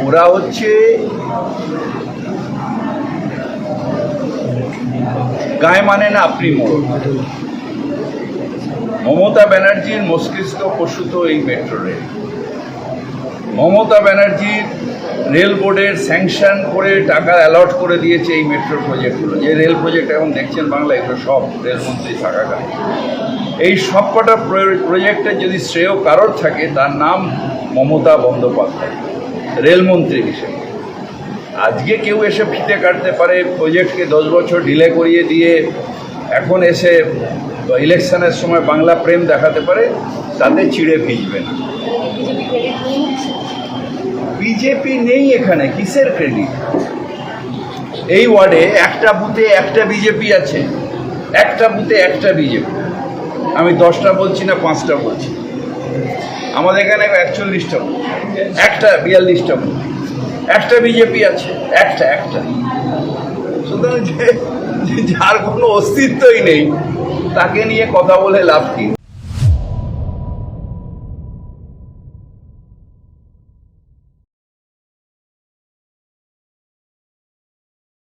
ওরা হচ্ছে গায়ে মানে না আপনি মোড়। মমতা ব্যানার্জির মস্তিষ্ক প্রসূত এই মেট্রো রেল। মমতা ব্যানার্জির রেল বোর্ডের স্যাংশন করে টাকা অ্যালট করে দিয়েছে এই মেট্রো প্রজেক্টগুলো। যে রেল প্রজেক্ট এখন দেখছেন বাংলা, এগুলো সব রেলমন্ত্রী থাকাকালীন। এই সবকটা প্রজেক্টের যদি শ্রেয় কারোর থাকে তার নাম মমতা বন্দ্যোপাধ্যায়, রেলমন্ত্রী হিসেবে। আজকে কেউ এসে ফিতে কাটতে পারে, প্রজেক্টকে 10 বছর ডিলে করিয়ে দিয়ে এখন এসে ইলেকশনের সময় বাংলা প্রেম দেখাতে পারে, তাতে চিড়ে ভিজবে না। বিজেপি নেই এখানে, কিসের ক্রেডিট? এই ওয়ার্ডে একটা বুথে একটা বিজেপি আছে, একটা বুথে একটা বিজেপি। আমি 10টা বলছি না, 5টা বলছি। আমাদের এখানে 41টা বুথ, একটা 42টা বুথ, একটা বিজেপি আছে, একটা। সুতরাং যার কোনো অস্তিত্বই নেই তাকে নিয়ে কথা বলে লাভ কি?